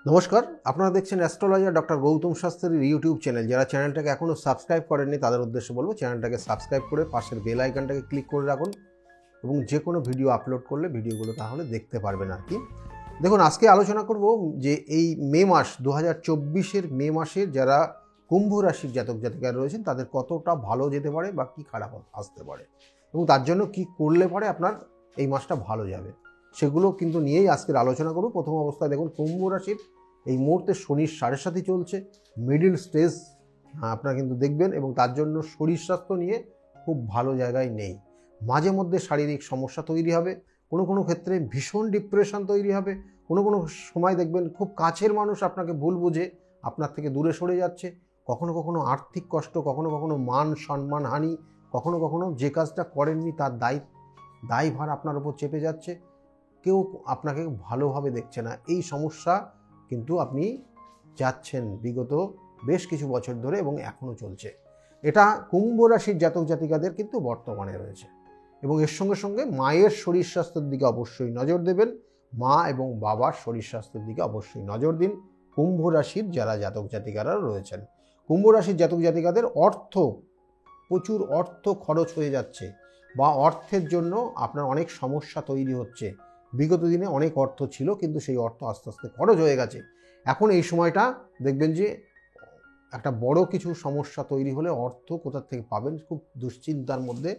নমস্কার, আপনারা দেখছেন অ্যাস্ট্রোলজার ডক্টর গৌতম শাস্ত্রীর ইউটিউব চ্যানেল। যারা চ্যানেলটাকে এখনও সাবস্ক্রাইব করেননি তাদের উদ্দেশ্যে বলবো চ্যানেলটাকে সাবস্ক্রাইব করে পাশের বেল আইকনটাকে ক্লিক করে রাখুন এবং যে কোনো ভিডিও আপলোড করলে ভিডিওগুলো তাহলে দেখতে পারবেন আর কি। দেখুন, আজকে আলোচনা করব যে এই মে মাস 2024-এর মে মাসের যারা কুম্ভ রাশির জাতক জাতিকারা রয়েছেন তাদের কতটা ভালো যেতে পারে বা কী খারাপ আসতে পারে এবং তার জন্য কি করলে পরে আপনার এই মাসটা ভালো যাবে, সেগুলো কিন্তু নিয়েই আজকের আলোচনা করব। প্রথম অবস্থায় দেখুন, কুম্ভ রাশির এই মুহূর্তে শনির 7.5 চলছে, মিডিল স্টেজ আপনারা কিন্তু দেখবেন এবং তার জন্য শরীর স্বাস্থ্য নিয়ে খুব ভালো জায়গায় নেই। মাঝে মধ্যে শারীরিক সমস্যা তৈরি হবে, কোনো কোনো ক্ষেত্রে ভীষণ ডিপ্রেশন তৈরি হবে, কোনো কোনো সময় দেখবেন খুব কাছের মানুষ আপনাকে ভুল বুঝে আপনার থেকে দূরে সরে যাচ্ছে, কখনো কখনো আর্থিক কষ্ট, কখনো কখনো মান সম্মান হানি, কখনো কখনো যে কাজটা করেননি তার দায়ভার আপনার উপর চেপে যাচ্ছে, কেউ আপনাকে ভালোভাবে দেখছে না। এই সমস্যা কিন্তু আপনি যাচ্ছেন বিগত বেশ কিছু বছর ধরে এবং এখনও চলছে। এটা কুম্ভ রাশির জাতক জাতিকাদের কিন্তু বর্তমানে রয়েছে এবং এর সঙ্গে সঙ্গে মায়ের শরীর স্বাস্থ্যের দিকে অবশ্যই নজর দেবেন। মা এবং বাবার শরীর স্বাস্থ্যের দিকে অবশ্যই নজর দিন কুম্ভ রাশির যারা জাতক জাতিকারা রয়েছেন। কুম্ভ রাশির জাতক জাতিকাদের প্রচুর অর্থ খরচ হয়ে যাচ্ছে বা অর্থের জন্য আপনার অনেক সমস্যা তৈরি হচ্ছে। বিগত দিনে অনেক অর্থ ছিল কিন্তু সেই অর্থ আস্তে আস্তে খরচ হয়ে গেছে। এখন এই সময়টা দেখবেন যে একটা বড় কিছু সমস্যা তৈরি হলে অর্থ কোথা থেকে পাবেন খুব দুশ্চিন্তার মধ্যে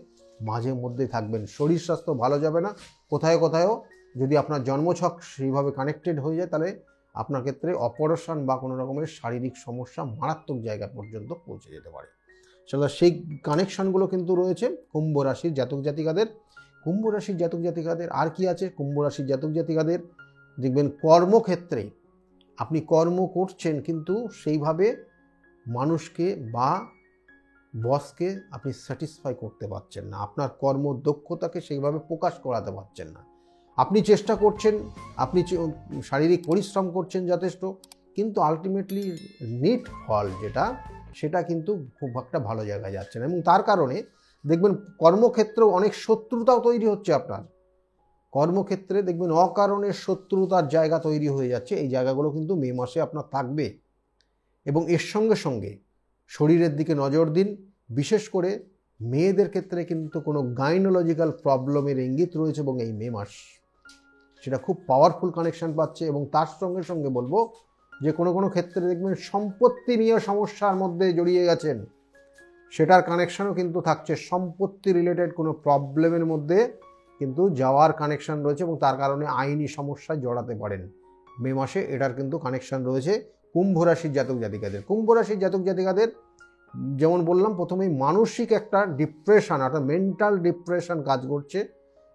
মাঝে মধ্যে থাকবেন। শরীর স্বাস্থ্য ভালো যাবে না, কোথাও যদি আপনার জন্মছক সেইভাবে কানেক্টেড হয়ে যায় তাহলে আপনার ক্ষেত্রে অপারেশন বা কোনো রকমের শারীরিক সমস্যা মারাত্মক জায়গা পর্যন্ত পৌঁছে যেতে পারে। সেটা সেই কানেকশানগুলো কিন্তু রয়েছে কুম্ভ রাশির জাতক জাতিকাদের। কুম্ভ রাশির জাতক জাতিকাদের আর কি আছে? কুম্ভ রাশির জাতক জাতিকাদের দেখবেন কর্মক্ষেত্রে আপনি কর্ম করছেন কিন্তু সেইভাবে মানুষকে বা বসকে আপনি স্যাটিসফাই করতে পারছেন না, আপনার কর্মদক্ষতাকে সেইভাবে প্রকাশ করাতে পারছেন না। আপনি চেষ্টা করছেন, আপনি শারীরিক পরিশ্রম করছেন যথেষ্ট, কিন্তু আলটিমেটলি নিট ফল সেটা কিন্তু খুব একটা ভালো জায়গায় যাচ্ছে না এবং তার কারণে দেখবেন কর্মক্ষেত্রেও অনেক শত্রুতাও তৈরি হচ্ছে। আপনার কর্মক্ষেত্রে দেখবেন অকারণে শত্রুতার জায়গা তৈরি হয়ে যাচ্ছে। এই জায়গাগুলো কিন্তু মে মাসে আপনার থাকবে এবং এর সঙ্গে সঙ্গে শরীরের দিকে নজর দিন। বিশেষ করে মেয়েদের ক্ষেত্রে কিন্তু কোনো গাইনোলজিক্যাল প্রবলেমের ইঙ্গিত রয়েছে এবং এই মে মাস সেটা খুব পাওয়ারফুল কানেকশান পাচ্ছে এবং তার সঙ্গে সঙ্গে বলবো যে কোনো কোনো ক্ষেত্রে দেখবেন সম্পত্তি নিয়ে সমস্যার মধ্যে জড়িয়ে গেছেন, সেটার কানেকশানও কিন্তু থাকছে। সম্পত্তি রিলেটেড কোনো প্রবলেমের মধ্যে কিন্তু যাওয়ার কানেকশান রয়েছে এবং তার কারণে আইনি সমস্যায় জড়াতে পারেন মে মাসে, এটার কিন্তু কানেকশান রয়েছে কুম্ভ রাশির জাতক জাতিকাদের। কুম্ভ রাশির জাতক জাতিকাদের যেমন বললাম প্রথমেই মানসিক একটা ডিপ্রেশন, একটা মেন্টাল ডিপ্রেশন কাজ করছে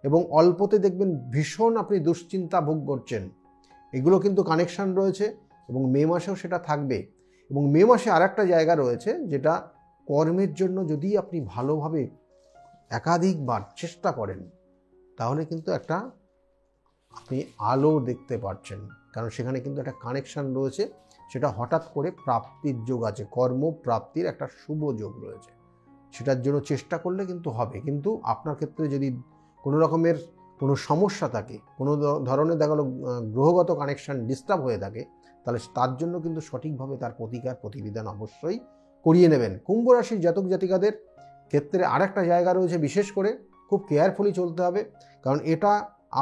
এবং অল্পতে দেখবেন ভীষণ আপনি দুশ্চিন্তা ভোগ করছেন। এগুলো কিন্তু কানেকশান রয়েছে এবং মে মাসেও সেটা থাকবে। এবং মে মাসে আর একটা জায়গা রয়েছে যেটা কর্মের জন্য যদি আপনি ভালোভাবে একাধিকবার চেষ্টা করেন তাহলে কিন্তু একটা আপনি আলো দেখতে পাচ্ছেন, কারণ সেখানে কিন্তু একটা কানেকশান রয়েছে, সেটা হঠাৎ করে প্রাপ্তির যোগ আছে, কর্মপ্রাপ্তির একটা শুভ যোগ রয়েছে। সেটার জন্য চেষ্টা করলে কিন্তু হবে, কিন্তু আপনার ক্ষেত্রে যদি কোনো রকমের কোনো সমস্যা থাকে, কোনো ধরনের দেখা গেলো গ্রহগত কানেকশান ডিস্টার্ব হয়ে থাকে, তাহলে তার জন্য কিন্তু সঠিকভাবে তার প্রতিবিধান অবশ্যই করিয়ে নেবেন। কুম্ভ রাশির জাতক জাতিকাদের ক্ষেত্রে আরেকটা জায়গা রয়েছে, বিশেষ করে খুব কেয়ারফুলি চলতে হবে, কারণ এটা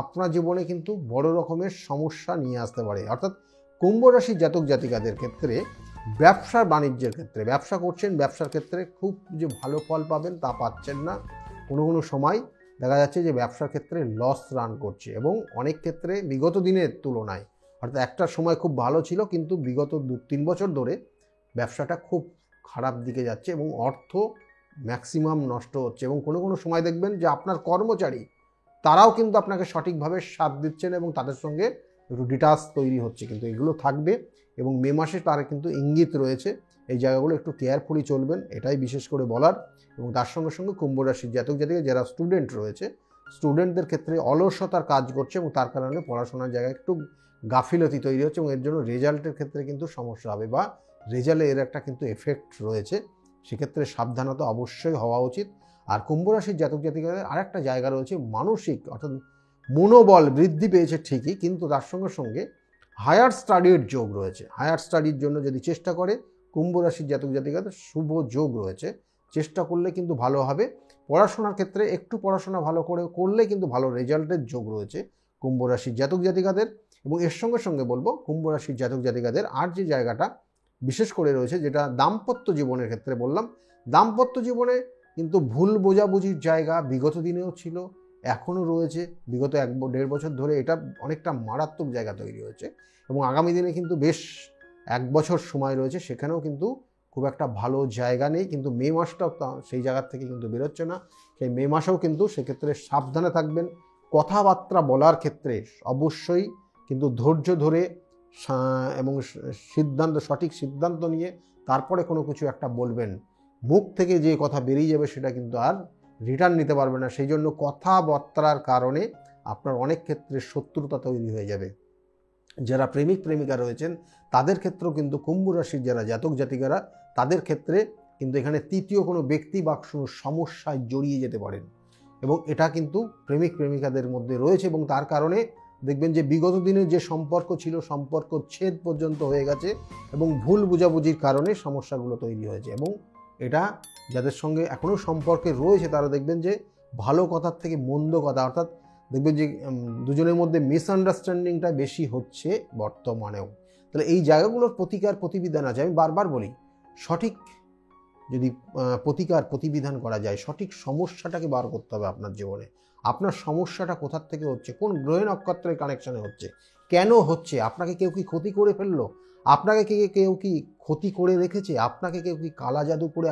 আপনার জীবনে কিন্তু বড় রকমের সমস্যা নিয়ে আসতে পারে। অর্থাৎ কুম্ভ রাশির জাতক জাতিকাদের ক্ষেত্রে ব্যবসা বাণিজ্যের ক্ষেত্রে ব্যবসা করছেন, ব্যবসার ক্ষেত্রে খুব যে ভালো ফল পাবেন তা পাচ্ছেন না। কোনো কোনো সময় দেখা যাচ্ছে যে ব্যবসার ক্ষেত্রে লস রান করছে এবং অনেক ক্ষেত্রে বিগত দিনের তুলনায়, অর্থাৎ একটা সময় খুব ভালো ছিল কিন্তু বিগত 2-3 বছর ধরে ব্যবসাটা খুব খারাপ দিকে যাচ্ছে এবং অর্থ ম্যাক্সিমাম নষ্ট হচ্ছে এবং কোনো কোনো সময় দেখবেন যে আপনার কর্মচারী তারাও কিন্তু আপনাকে সঠিকভাবে সাথ দিচ্ছেন এবং তাদের সঙ্গে একটু ডিটাচ তৈরি হচ্ছে, কিন্তু এগুলো থাকবে এবং মে মাসে তার কিন্তু ইঙ্গিত রয়েছে। এই জায়গাগুলো একটু কেয়ারফুলি চলবেন, এটাই বিশেষ করে বলার। এবং তার সঙ্গে সঙ্গে কুম্ভ রাশির জাতক জাতিকা যারা স্টুডেন্ট রয়েছে, স্টুডেন্টদের ক্ষেত্রে অলসতার কাজ করছে এবং তার কারণে পড়াশোনার জায়গায় একটু গাফিলতি তৈরি হচ্ছে এবং এর জন্য রেজাল্টের ক্ষেত্রে কিন্তু সমস্যা হবে বা রেজাল্টে এর একটা কিন্তু এফেক্ট রয়েছে। সেক্ষেত্রে সাবধানতা অবশ্যই হওয়া উচিত। আর কুম্ভ রাশির জাতক জাতিকাদের আরেকটা জায়গা রয়েছে মানসিক, অর্থাৎ মনোবল বৃদ্ধি পেয়েছে ঠিকই, কিন্তু তার সঙ্গে সঙ্গে হায়ার স্টাডির যোগ রয়েছে। হায়ার স্টাডির জন্য যদি চেষ্টা করে কুম্ভ রাশির জাতক জাতিকাদের শুভ যোগ রয়েছে, চেষ্টা করলে কিন্তু ভালো হবে। পড়াশোনার ক্ষেত্রে একটু পড়াশোনা ভালো করে করলে কিন্তু ভালো রেজাল্টের যোগ রয়েছে কুম্ভ রাশির জাতক জাতিকাদের। এবং এর সঙ্গে সঙ্গে বলবো কুম্ভ রাশির জাতক জাতিকাদের আর যে জায়গাটা বিশেষ করে রয়েছে, যেটা দাম্পত্য জীবনের ক্ষেত্রে বললাম, দাম্পত্য জীবনে কিন্তু ভুল বোঝাবুঝির জায়গা বিগত দিনেও ছিল, এখনও রয়েছে। বিগত 1-1.5 বছর ধরে এটা অনেকটা মারাত্মক জায়গা তৈরি হয়েছে এবং আগামী দিনে কিন্তু বেশ 1 বছর সময় রয়েছে, সেখানেও কিন্তু খুব একটা ভালো জায়গা নেই। কিন্তু মে মাসটাও সেই জায়গার থেকে কিন্তু বেরোচ্ছে না। সেই মে মাসেও কিন্তু সেক্ষেত্রে সাবধানে থাকবেন। কথাবার্তা বলার ক্ষেত্রে অবশ্যই কিন্তু ধৈর্য ধরে এবং সঠিক সিদ্ধান্ত নিয়ে তারপরে কোনো কিছু একটা বলবেন। মুখ থেকে যে কথা বেরিয়ে যাবে সেটা কিন্তু আর রিটার্ন নিতে পারবে না। সেই জন্য কথাবার্তার কারণে আপনার অনেক ক্ষেত্রে শত্রুতা তৈরি হয়ে যাবে। যারা প্রেমিক প্রেমিকা রয়েছেন তাদের ক্ষেত্রেও কিন্তু কুম্ভ রাশির যারা জাতক জাতিকারা, তাদের ক্ষেত্রে কিন্তু এখানে তৃতীয় কোনো ব্যক্তি বা সমস্যায় জড়িয়ে যেতে পারেন এবং এটা কিন্তু প্রেমিক প্রেমিকাদের মধ্যে রয়েছে। এবং তার কারণে দেখবেন যে বিগত দিনের যে সম্পর্ক ছিল, সম্পর্ক ছেদ পর্যন্ত হয়ে গেছে এবং ভুল বোঝাবুঝির কারণে সমস্যাগুলো তৈরি হয়েছে। এবং এটা যাদের সঙ্গে এখনও সম্পর্কে রয়েছে তারা দেখবেন যে ভালো কথার থেকে মন্দ কথা, অর্থাৎ দেখবেন যে দুজনের মধ্যে মিসআন্ডারস্ট্যান্ডিংটা বেশি হচ্ছে বর্তমানেও। তাহলে এই জায়গাগুলোর প্রতিকার প্রতিবিধান আছে। আমি বারবার বলি, সঠিক যদি প্রতিকার প্রতিবিধান করা যায়, সঠিক সমস্যাটাকে বার করতে হবে আপনার জীবনে। আপনার সমস্যাটা কোথার থেকে হচ্ছে, কোন গ্রহ নক্ষত্রের কানেকশানে হচ্ছে, কেন হচ্ছে, আপনাকে কেউ কি ক্ষতি করে ফেললো, আপনাকে কেউ কি ক্ষতি করে রেখেছে, আপনাকে কেউ কি কালা জাদু করে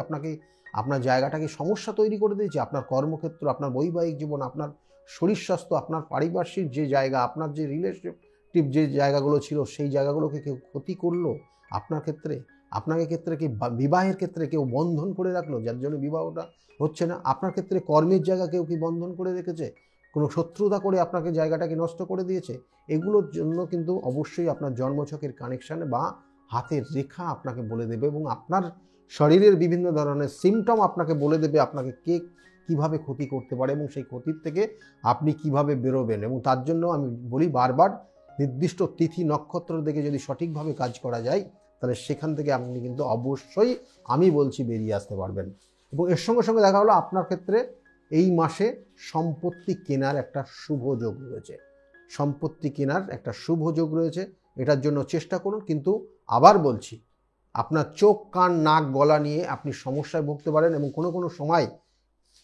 আপনার জায়গাটাকে সমস্যা তৈরি করে দিয়েছে, আপনার কর্মক্ষেত্র, আপনার বৈবাহিক জীবন, আপনার শরীর স্বাস্থ্য, আপনার পারিপার্শ্বিক যে জায়গা, আপনার যে রিলেশনশিপ যে জায়গাগুলো ছিল সেই জায়গাগুলোকে কেউ ক্ষতি করলো আপনার ক্ষেত্রে, আপনাকে ক্ষেত্রে কি বিবাহের ক্ষেত্রে কেউ বন্ধন করে রাখলো যার জন্য বিবাহটা হচ্ছে না, আপনার ক্ষেত্রে কর্মের জায়গা কেউ কি বন্ধন করে রেখেছে, কোনো শত্রুতা করে আপনাকে জায়গাটাকে নষ্ট করে দিয়েছে, এগুলোর জন্য কিন্তু অবশ্যই আপনার জন্মছকের কানেকশান বা হাতের রেখা আপনাকে বলে দেবে এবং আপনার শরীরের বিভিন্ন ধরনের সিমটম আপনাকে বলে দেবে আপনাকে কে কীভাবে ক্ষতি করতে পারে এবং সেই ক্ষতির থেকে আপনি কিভাবে বেরোবেন। এবং তার জন্য আমি বলি বারবার, নির্দিষ্ট তিথি নক্ষত্র দেখে যদি সঠিকভাবে কাজ করা যায় তাহলে সেখান থেকে আপনি কিন্তু অবশ্যই আমি বলছি বেরিয়ে আসতে পারবেন। এবং এর সঙ্গে সঙ্গে দেখা হলো আপনার ক্ষেত্রে এই মাসে সম্পত্তি কেনার একটা শুভ যোগ রয়েছে। সম্পত্তি কেনার একটা শুভ যোগ রয়েছে, এটার জন্য চেষ্টা করুন। কিন্তু আবার বলছি, আপনার চোখ কান নাক গলা নিয়ে আপনি সমস্যায় ভুগতে পারেন এবং কোনো সময়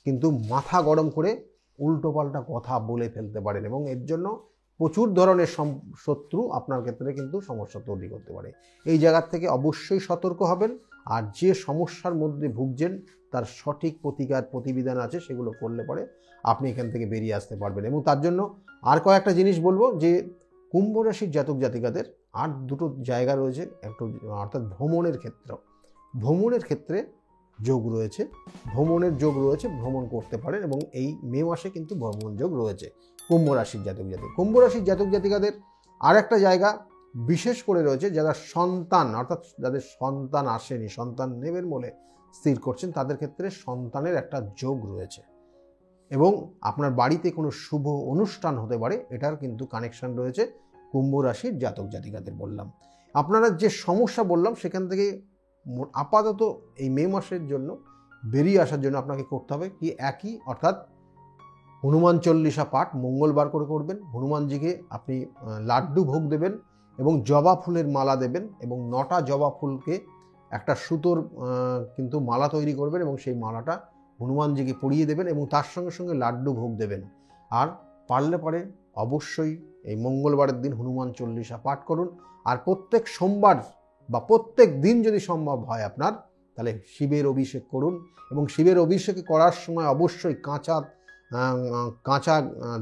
কিন্তু মাথা গরম করে উল্টোপাল্টা কথা বলে ফেলতে পারেন এবং এর জন্য প্রচুর ধরনের শত্রু আপনার ক্ষেত্রে কিন্তু সমস্যা তৈরি করতে পারে। এই জায়গার থেকে অবশ্যই সতর্ক হবেন। আর যে সমস্যার মধ্যে ভুগছেন তার সঠিক প্রতিকার প্রতিবিধান আছে, সেগুলো করলে পরে আপনি এখান থেকে বেরিয়ে আসতে পারবেন। এবং তার জন্য আর কয়েকটা জিনিস বলবো যে কুম্ভ রাশির জাতক জাতিকাদের আর দুটো জায়গা রয়েছে, একটু অর্থাৎ ভ্রমণের ক্ষেত্রে যোগ রয়েছে, ভ্রমণ করতে পারেন এবং এই মে মাসে কিন্তু ভ্রমণ যোগ রয়েছে কুম্ভ রাশির জাতক জাতিকাদের। আর একটা জায়গা বিশেষ করে রয়েছে, যারা সন্তান অর্থাৎ যাদের সন্তান আসেনি, সন্তান নেবেন বলে স্থির করছেন, তাদের ক্ষেত্রে সন্তানের একটা যোগ রয়েছে এবং আপনার বাড়িতে কোনো শুভ অনুষ্ঠান হতে পারে, এটার কিন্তু কানেকশন রয়েছে কুম্ভ রাশির জাতক জাতিকাদের। বললাম আপনারা যে সমস্যা বললাম সেখান থেকে আপাতত এই মে মাসের জন্য বেরিয়ে আসার জন্য আপনাকে করতে হবে কি একই, অর্থাৎ হনুমান চল্লিশা পাঠ মঙ্গলবার করে করবেন। হনুমানজিকে আপনি লাড্ডু ভোগ দেবেন এবং জবা ফুলের মালা দেবেন এবং 9টা জবা ফুলকে একটা সুতোর কিন্তু মালা তৈরি করবেন এবং সেই মালাটা হনুমানজিকে পরিয়ে দেবেন এবং তার সঙ্গে সঙ্গে লাড্ডু ভোগ দেবেন। আর পারলে পরে অবশ্যই এই মঙ্গলবারের দিন হনুমান চল্লিশা পাঠ করুন। আর প্রত্যেক সোমবার বা প্রত্যেক দিন যদি সম্ভব হয় আপনার, তাহলে শিবের অভিষেক করুন এবং শিবের অভিষেক করার সময় অবশ্যই কাঁচা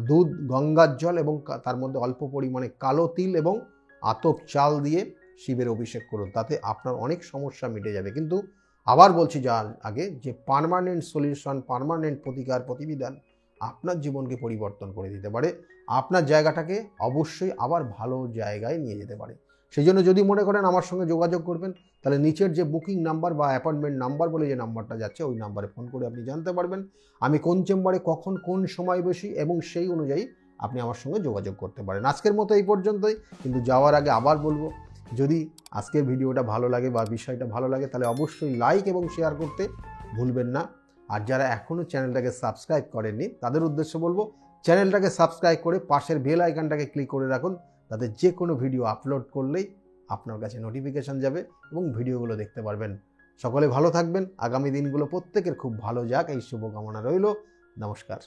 দুধ, গঙ্গার জল এবং তার মধ্যে অল্প পরিমাণে কালো তিল এবং আতপ চাল দিয়ে শিবের অভিষেক করুন, তাতে আপনার অনেক সমস্যা মিটে যাবে। কিন্তু আবার বলছি যার আগে যে পার্মানেন্ট সলিউশন, পার্মানেন্ট প্রতিকার প্রতিবিধান আপনার জীবনকে পরিবর্তন করে দিতে পারে, আপনার জায়গাটাকে অবশ্যই আবার ভালো জায়গায় নিয়ে যেতে পারে। সেই জন্য যদি মনে করেন আমার সঙ্গে যোগাযোগ করবেন, তাহলে নিচের যে বুকিং নাম্বার বা অ্যাপয়েন্টমেন্ট নাম্বার বলে যে নাম্বারটা যাচ্ছে ওই নাম্বারে ফোন করে আপনি জানতে পারবেন আমি কোন চেম্বারে কখন কোন সময় বসি এবং সেই অনুযায়ী আপনি আমার সঙ্গে যোগাযোগ করতে পারেন। আজকের মতো এই পর্যন্তই, কিন্তু যাওয়ার আগে আবার বলবো, যদি আজকের ভিডিওটা ভালো লাগে বা বিষয়টা ভালো লাগে তাহলে অবশ্যই লাইক এবং শেয়ার করতে ভুলবেন না। আর যারা এখনও চ্যানেলটাকে সাবস্ক্রাইব করেননি তাদের উদ্দেশ্যে বলবো, চ্যানেলটাকে সাবস্ক্রাইব করে পাশের বেল আইকনটাকে ক্লিক করে রাখুন, তাতে যে কোনো ভিডিও আপলোড করলেই আপনার কাছে নোটিফিকেশান যাবে এবং ভিডিওগুলো দেখতে পারবেন। সকলে ভালো থাকবেন, আগামী দিনগুলো প্রত্যেকের খুব ভালো যাক এই শুভকামনা রইল। নমস্কার।